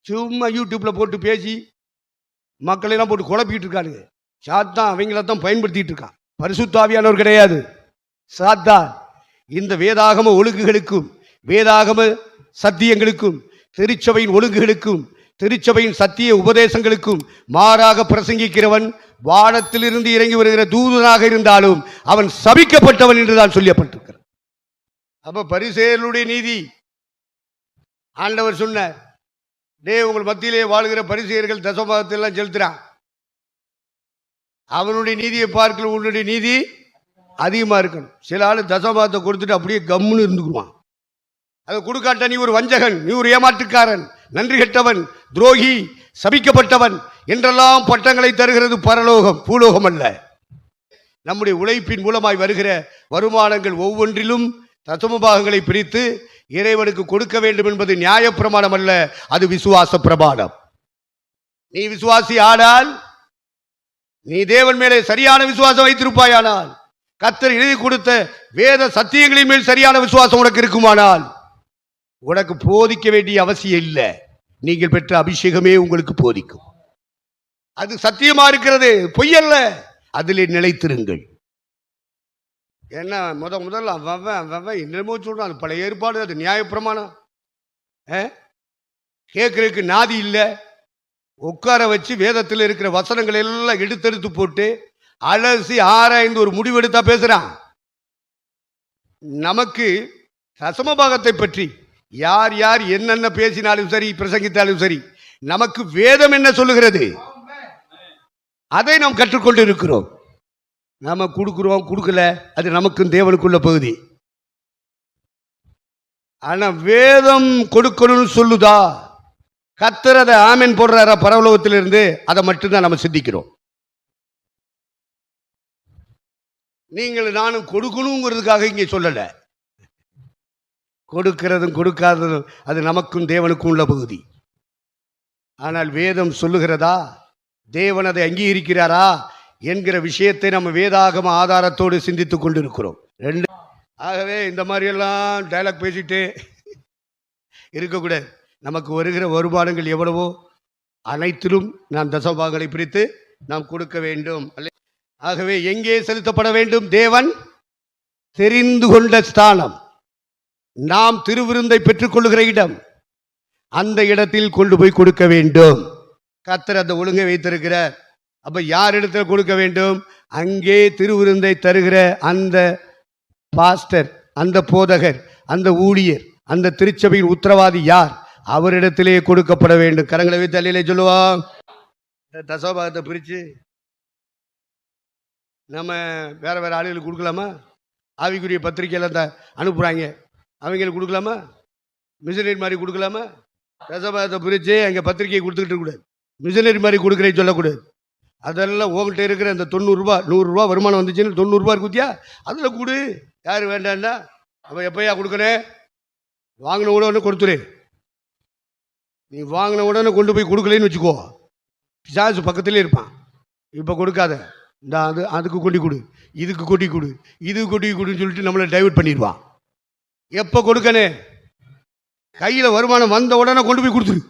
சும்மா யூடியூப்பில் போட்டு பேசி மக்களெல்லாம் போட்டு குழப்பிக்கிட்டு இருக்கானுங்க. சாத்தான் அவங்களத்தான் பயன்படுத்திட்டு இருக்கான். பரிசுத்த ஆவியானவர் கிடையாது, சாத்தான். இந்த வேதாகம ஒழுங்குகளுக்கும் வேதாகம சத்தியங்களுக்கும் திருச்சபையின் ஒழுங்குகளுக்கும் திருச்சபையின் சத்திய உபதேசங்களுக்கும் மாறாக பிரசங்கிக்கிறவன் வானத்திலிருந்து இறங்கி வருகிற தூதனாக இருந்தாலும் அவன் சபிக்கப்பட்டவன் என்றுதான் சொல்லப்பட்டிருக்கிறார். அப்ப பரிசேயர்களுடைய நீதி ஆண்டவர் சொன்னார், உங்கள் மத்தியிலே வாழ்கிற பரிசேயர்கள் தசமபாகத்தை எல்லாம் செலுத்துறான், அவனுடைய நீதியை பார்க்கல உன்னுடைய நீதி அதிகமா இருக்கணும். சில ஆளு தசமபாகத்தை கொடுத்துட்டு அப்படியே கம்முன்னு இருந்துக்குவான். அதை கொடுக்காட்ட நீ ஒரு வஞ்சகன், நீ ஒரு ஏமாற்றுக்காரன், நன்றி கெட்டவன், துரோகி, சபிக்கப்பட்டவன் என்றெல்லாம் பட்டங்களை தருகிறது பரலோகம், பூலோகம் அல்ல. நம்முடைய உழைப்பின் மூலமாய் வருகிற வருமானங்கள் ஒவ்வொன்றிலும் தசமபாகங்களை பிரித்து இறைவனுக்கு கொடுக்க வேண்டும் என்பது நியாயப்பிரமாணம் அல்ல, அது விசுவாச பிரமாணம். நீ விசுவாசி ஆனால், நீ தேவன் மேலே சரியான விசுவாசம் வைத்திருப்பாயானால், கர்த்தர் எழுதி கொடுத்த வேத சத்தியங்களின் மேல் சரியான விசுவாசம் உனக்கு இருக்குமானால் உனக்கு போதிக்க வேண்டிய அவசியம் இல்லை. நீங்கள் பெற்ற அபிஷேகமே உங்களுக்கு போதிக்கும். அது சத்தியமா இருக்கிறது, பொய்யல்ல. அதிலே நிலைத்திருங்கள். என்ன முதல்ல அவன் என்னமோ சொல்றான், அது பழைய ஏற்பாடு, அது நியாயப்பிரமாணம். கேட்கறதுக்கு நாதி இல்லை. உட்கார வச்சு வேதத்தில் இருக்கிற வசனங்கள் எல்லாம் எடுத்தெடுத்து போட்டு அலசி ஆராய்ந்து ஒரு முடிவெடுத்தா பேசுறான். நமக்கு தசமபாகத்தை பற்றி யார் யார் என்னென்ன பேசினாலும் சரி, பிரசங்கித்தாலும் சரி, நமக்கு வேதம் என்ன சொல்லுகிறது அதை நாம் கற்றுக்கொண்டு இருக்கிறோம். நாம கொடுக்கிறோம் கொடுக்கல, அது நமக்கும் தேவனுக்குள்ள பகுதி. ஆனா வேதம் கொடுக்கணும்னு சொல்லுதா, கர்த்தர் அதை ஆமென் போடுறாரா பரலோகத்திலிருந்து, அதை மட்டும்தான் நம்ம சிந்திக்கிறோம். நீங்கள் நானும் கொடுக்கணுங்கிறதுக்காக இங்கே சொல்லல. கொடுக்கிறதும் கொடுக்காததும் அது நமக்கும் தேவனுக்கும் உள்ள பகுதி. ஆனால் வேதம் சொல்லுகிறதா, தேவன் அதை அங்கீகரிக்கிறாரா என்கிற விஷயத்தை நம்ம வேதாகம ஆதாரத்தோடு சிந்தித்துக் கொண்டிருக்கிறோம். ரெண்டு. ஆகவே இந்த மாதிரி எல்லாம் டைலாக் பேசிட்டு இருக்கக்கூடாது. நமக்கு வருகிற வருமானங்கள் எவ்வளவோ அனைத்திலும் நாம் தசமபாகங்களை பிரித்து நாம் கொடுக்க வேண்டும். ஆகவே எங்கே செலுத்தப்பட வேண்டும்? தேவன் தெரிந்து கொண்ட ஸ்தானம், நாம் திருவிருந்தை பெற்றுக்கொள்ளுகிற இடம், அந்த இடத்தில் கொண்டு போய் கொடுக்க வேண்டும். கர்த்தர் அந்த ஒழுங்கை வைத்திருக்கிறார். அப்ப யார் இடத்துல கொடுக்க வேண்டும்? அங்கே திருவிருந்தை தருகிற அந்த பாஸ்டர், அந்த போதகர், அந்த ஊழியர், அந்த திருச்சபையின் உத்தரவாதி யார், அவரிடத்திலே கொடுக்கப்பட வேண்டும். கரங்களை வைத்து அல்லேலூயா சொல்லுவோம். தசமபாகத்தை பிரித்து நம்ம வேற வேற ஆளுகளுக்கு கொடுக்கலாமா? ஆவிக்குரிய பத்திரிகையெல்லாம் அனுப்புகிறாங்க, அவங்களுக்கு கொடுக்கலாமா? மிஷனரி மாதிரி கொடுக்கலாமா? தசமபாகத்தை பிரித்து அங்கே பத்திரிகையை கொடுத்துக்கிட்டு கூடாது, மிஷனரி மாதிரி கொடுக்குறேன்னு சொல்லக்கூடாது. அதெல்லாம் உங்கள்கிட்ட இருக்கிற இந்த 90 ரூபா 100 ரூபா வருமானம் வந்துச்சுன்னு 90 ரூபா இருக்குத்தியா, அதில் கொடு. யார் வேண்டாம்னா அவன் எப்பயா கொடுக்கணும்? வாங்கின உடனே கொடுத்துரு. நீ வாங்கின உடனே கொண்டு போய் கொடுக்கலன்னு வச்சுக்கோ, பிசாசு பக்கத்திலே இருப்பான். இப்போ கொடுக்காத, இந்த அதுக்கு கொட்டி கொடு, இதுக்கு கொட்டி கொடு, இதுக்கு கொட்டி கொடுன்னு சொல்லிட்டு நம்மளை டைவர்ட் பண்ணிடுவான். எப்போ கொடுக்கணும்? கையில் வருமானம் வந்த உடனே கொண்டு போய் கொடுத்துரு.